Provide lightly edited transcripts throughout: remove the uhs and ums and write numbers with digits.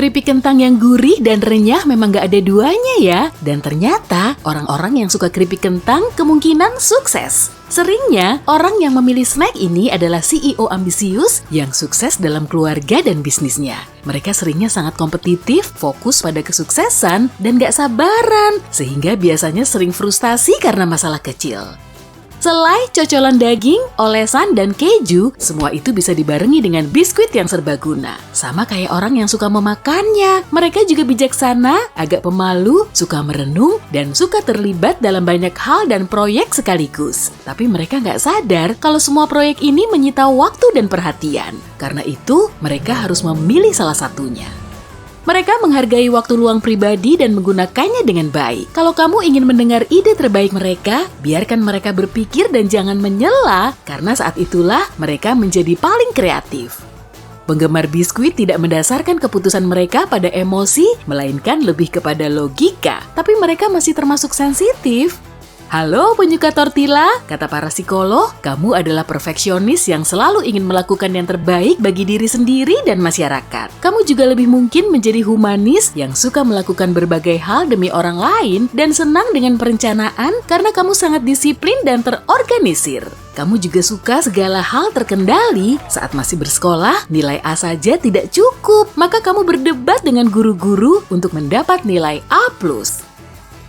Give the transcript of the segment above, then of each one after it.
Keripik kentang yang gurih dan renyah memang gak ada duanya ya. Dan ternyata orang-orang yang suka keripik kentang kemungkinan sukses. Seringnya, orang yang memilih snack ini adalah CEO ambisius yang sukses dalam keluarga dan bisnisnya. Mereka seringnya sangat kompetitif, fokus pada kesuksesan, dan gak sabaran, sehingga biasanya sering frustasi karena masalah kecil. Selai, cocolan daging, olesan, dan keju, semua itu bisa dibarengi dengan biskuit yang serbaguna. Sama kayak orang yang suka memakannya. Mereka juga bijaksana, agak pemalu, suka merenung, dan suka terlibat dalam banyak hal dan proyek sekaligus. Tapi mereka nggak sadar kalau semua proyek ini menyita waktu dan perhatian. Karena itu, mereka harus memilih salah satunya. Mereka menghargai waktu luang pribadi dan menggunakannya dengan baik. Kalau kamu ingin mendengar ide terbaik mereka, biarkan mereka berpikir dan jangan menyela, karena saat itulah mereka menjadi paling kreatif. Penggemar biskuit tidak mendasarkan keputusan mereka pada emosi, melainkan lebih kepada logika. Tapi mereka masih termasuk sensitif. Halo penyuka tortilla, kata para psikolog, kamu adalah perfeksionis yang selalu ingin melakukan yang terbaik bagi diri sendiri dan masyarakat. Kamu juga lebih mungkin menjadi humanis yang suka melakukan berbagai hal demi orang lain dan senang dengan perencanaan karena kamu sangat disiplin dan terorganisir. Kamu juga suka segala hal terkendali. Saat masih bersekolah, nilai A saja tidak cukup, maka kamu berdebat dengan guru-guru untuk mendapat nilai A+.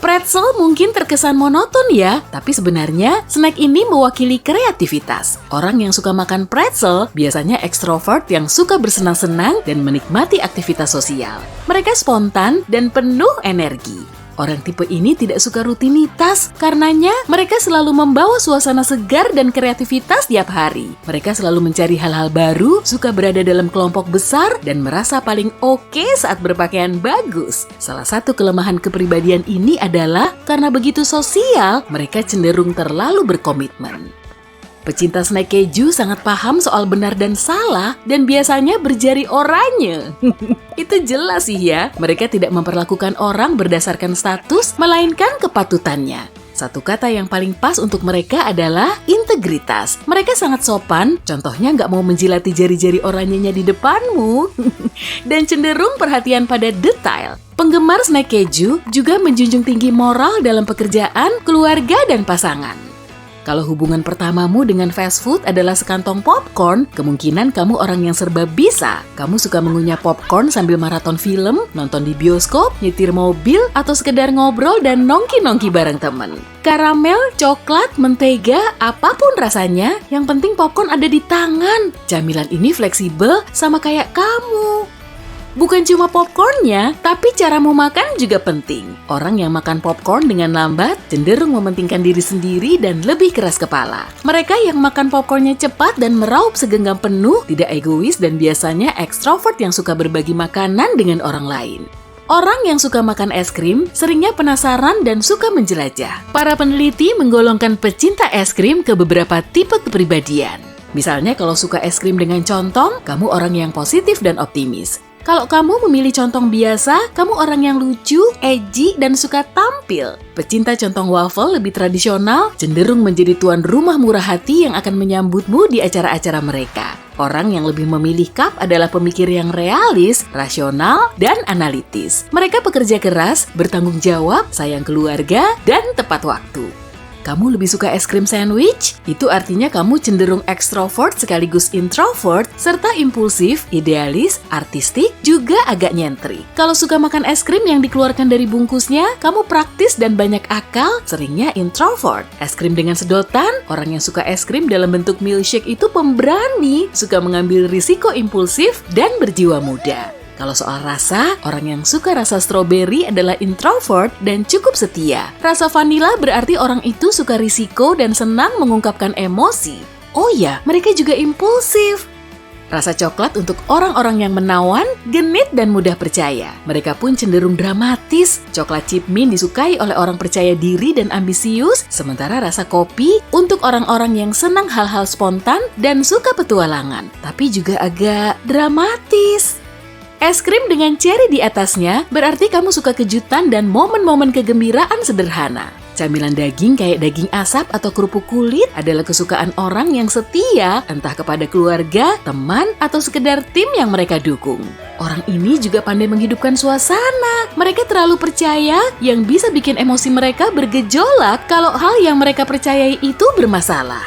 Pretzel mungkin terkesan monoton ya, tapi sebenarnya snack ini mewakili kreativitas. Orang yang suka makan pretzel biasanya ekstrovert yang suka bersenang-senang dan menikmati aktivitas sosial. Mereka spontan dan penuh energi. Orang tipe ini tidak suka rutinitas, karenanya mereka selalu membawa suasana segar dan kreativitas tiap hari. Mereka selalu mencari hal-hal baru, suka berada dalam kelompok besar, dan merasa paling oke saat berpakaian bagus. Salah satu kelemahan kepribadian ini adalah karena begitu sosial, mereka cenderung terlalu berkomitmen. Pecinta snack keju sangat paham soal benar dan salah dan biasanya berjari oranye. Itu jelas sih ya, mereka tidak memperlakukan orang berdasarkan status, melainkan kepatutannya. Satu kata yang paling pas untuk mereka adalah integritas. Mereka sangat sopan, contohnya nggak mau menjilati jari-jari oranyenya di depanmu. Dan cenderung perhatian pada detail. Penggemar snack keju juga menjunjung tinggi moral dalam pekerjaan, keluarga, dan pasangan. Kalau hubungan pertamamu dengan fast food adalah sekantong popcorn, kemungkinan kamu orang yang serba bisa. Kamu suka mengunyah popcorn sambil maraton film, nonton di bioskop, nyetir mobil, atau sekedar ngobrol dan nongki-nongki bareng temen. Karamel, coklat, mentega, apapun rasanya, yang penting popcorn ada di tangan. Camilan ini fleksibel sama kayak kamu. Bukan cuma popcornnya, tapi cara memakan juga penting. Orang yang makan popcorn dengan lambat cenderung mementingkan diri sendiri dan lebih keras kepala. Mereka yang makan popcornnya cepat dan meraup segenggam penuh, tidak egois dan biasanya ekstrovert yang suka berbagi makanan dengan orang lain. Orang yang suka makan es krim seringnya penasaran dan suka menjelajah. Para peneliti menggolongkan pecinta es krim ke beberapa tipe kepribadian. Misalnya kalau suka es krim dengan contong, kamu orang yang positif dan optimis. Kalau kamu memilih contong biasa, kamu orang yang lucu, edgy, dan suka tampil. Pecinta contong waffle lebih tradisional, cenderung menjadi tuan rumah murah hati yang akan menyambutmu di acara-acara mereka. Orang yang lebih memilih cup adalah pemikir yang realis, rasional, dan analitis. Mereka pekerja keras, bertanggung jawab, sayang keluarga, dan tepat waktu. Kamu lebih suka es krim sandwich? Itu artinya kamu cenderung ekstrovert sekaligus introvert, serta impulsif, idealis, artistik, juga agak nyentrik. Kalau suka makan es krim yang dikeluarkan dari bungkusnya, kamu praktis dan banyak akal, seringnya introvert. Es krim dengan sedotan, orang yang suka es krim dalam bentuk milkshake itu pemberani, suka mengambil risiko impulsif, dan berjiwa muda. Kalau soal rasa, orang yang suka rasa stroberi adalah introvert dan cukup setia. Rasa vanila berarti orang itu suka risiko dan senang mengungkapkan emosi. Oh ya, mereka juga impulsif. Rasa coklat untuk orang-orang yang menawan, genit, dan mudah percaya. Mereka pun cenderung dramatis. Coklat chip mint disukai oleh orang percaya diri dan ambisius, sementara rasa kopi untuk orang-orang yang senang hal-hal spontan dan suka petualangan, tapi juga agak dramatis. Es krim dengan cherry di atasnya berarti kamu suka kejutan dan momen-momen kegembiraan sederhana. Camilan daging kayak daging asap atau kerupuk kulit adalah kesukaan orang yang setia, entah kepada keluarga, teman, atau sekedar tim yang mereka dukung. Orang ini juga pandai menghidupkan suasana. Mereka terlalu percaya yang bisa bikin emosi mereka bergejolak kalau hal yang mereka percayai itu bermasalah.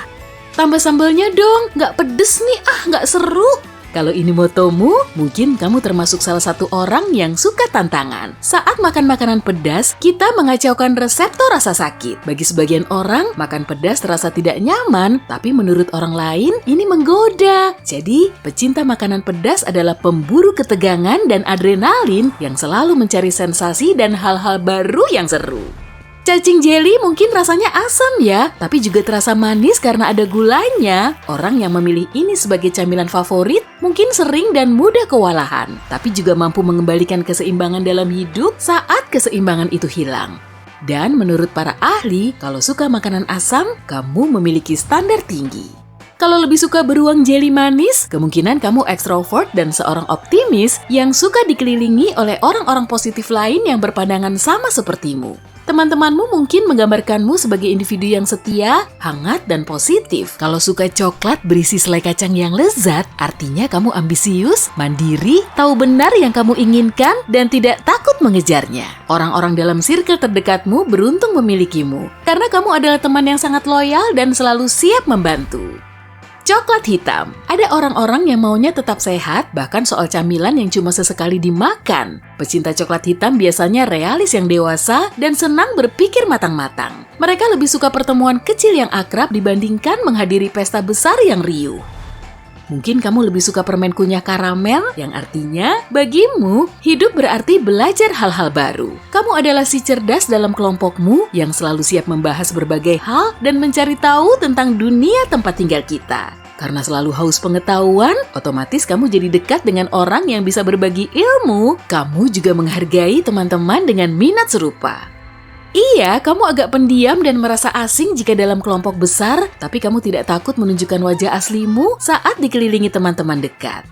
Tambah sambalnya dong, nggak pedes nih, nggak seru. Kalau ini motomu, mungkin kamu termasuk salah satu orang yang suka tantangan. Saat makan makanan pedas, kita mengacaukan reseptor rasa sakit. Bagi sebagian orang, makan pedas terasa tidak nyaman, tapi menurut orang lain, ini menggoda. Jadi, pecinta makanan pedas adalah pemburu ketegangan dan adrenalin yang selalu mencari sensasi dan hal-hal baru yang seru. Cacing jelly mungkin rasanya asam ya, tapi juga terasa manis karena ada gulanya. Orang yang memilih ini sebagai camilan favorit mungkin sering dan mudah kewalahan, tapi juga mampu mengembalikan keseimbangan dalam hidup saat keseimbangan itu hilang. Dan menurut para ahli, kalau suka makanan asam, kamu memiliki standar tinggi. Kalau lebih suka beruang jelly manis, kemungkinan kamu ekstrovert dan seorang optimis yang suka dikelilingi oleh orang-orang positif lain yang berpandangan sama sepertimu. Teman-temanmu mungkin menggambarkanmu sebagai individu yang setia, hangat, dan positif. Kalau suka coklat berisi selai kacang yang lezat, artinya kamu ambisius, mandiri, tahu benar yang kamu inginkan, dan tidak takut mengejarnya. Orang-orang dalam circle terdekatmu beruntung memilikimu, karena kamu adalah teman yang sangat loyal dan selalu siap membantu. Coklat hitam. Ada orang-orang yang maunya tetap sehat, bahkan soal camilan yang cuma sesekali dimakan. Pecinta coklat hitam biasanya realis yang dewasa dan senang berpikir matang-matang. Mereka lebih suka pertemuan kecil yang akrab dibandingkan menghadiri pesta besar yang riuh. Mungkin kamu lebih suka permen kunyah karamel, yang artinya bagimu hidup berarti belajar hal-hal baru. Kamu adalah si cerdas dalam kelompokmu yang selalu siap membahas berbagai hal dan mencari tahu tentang dunia tempat tinggal kita. Karena selalu haus pengetahuan, otomatis kamu jadi dekat dengan orang yang bisa berbagi ilmu. Kamu juga menghargai teman-teman dengan minat serupa. Iya, kamu agak pendiam dan merasa asing jika dalam kelompok besar, tapi kamu tidak takut menunjukkan wajah aslimu saat dikelilingi teman-teman dekat.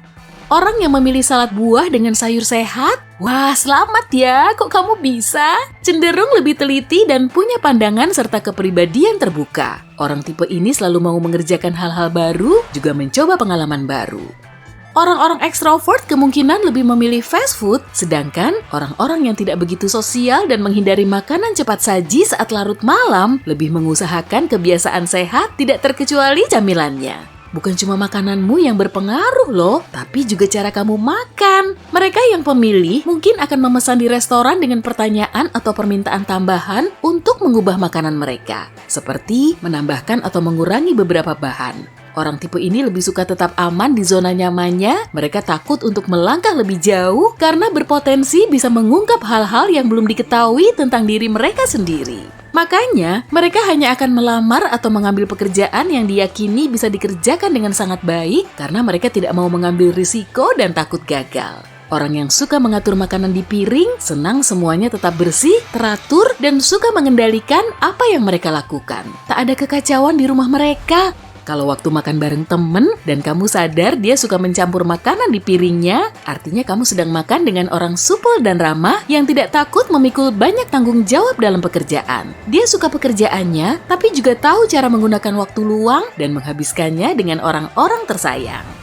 Orang yang memilih salad buah dengan sayur sehat, wah selamat ya, kok kamu bisa? Cenderung lebih teliti dan punya pandangan serta kepribadian terbuka. Orang tipe ini selalu mau mengerjakan hal-hal baru, juga mencoba pengalaman baru. Orang-orang ekstrovert kemungkinan lebih memilih fast food, sedangkan orang-orang yang tidak begitu sosial dan menghindari makanan cepat saji saat larut malam lebih mengusahakan kebiasaan sehat, tidak terkecuali camilannya. Bukan cuma makananmu yang berpengaruh loh, tapi juga cara kamu makan. Mereka yang pemilih mungkin akan memesan di restoran dengan pertanyaan atau permintaan tambahan untuk mengubah makanan mereka, seperti menambahkan atau mengurangi beberapa bahan. Orang tipe ini lebih suka tetap aman di zona nyamannya. Mereka takut untuk melangkah lebih jauh karena berpotensi bisa mengungkap hal-hal yang belum diketahui tentang diri mereka sendiri. Makanya, mereka hanya akan melamar atau mengambil pekerjaan yang diyakini bisa dikerjakan dengan sangat baik karena mereka tidak mau mengambil risiko dan takut gagal. Orang yang suka mengatur makanan di piring, senang semuanya tetap bersih, teratur, dan suka mengendalikan apa yang mereka lakukan. Tak ada kekacauan di rumah mereka. Kalau waktu makan bareng temen dan kamu sadar dia suka mencampur makanan di piringnya, artinya kamu sedang makan dengan orang supel dan ramah yang tidak takut memikul banyak tanggung jawab dalam pekerjaan. Dia suka pekerjaannya, tapi juga tahu cara menggunakan waktu luang dan menghabiskannya dengan orang-orang tersayang.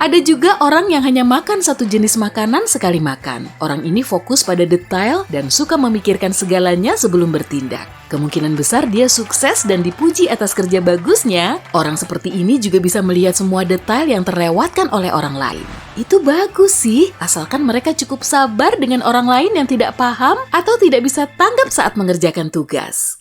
Ada juga orang yang hanya makan satu jenis makanan sekali makan. Orang ini fokus pada detail dan suka memikirkan segalanya sebelum bertindak. Kemungkinan besar dia sukses dan dipuji atas kerja bagusnya. Orang seperti ini juga bisa melihat semua detail yang terlewatkan oleh orang lain. Itu bagus sih, asalkan mereka cukup sabar dengan orang lain yang tidak paham atau tidak bisa tanggap saat mengerjakan tugas.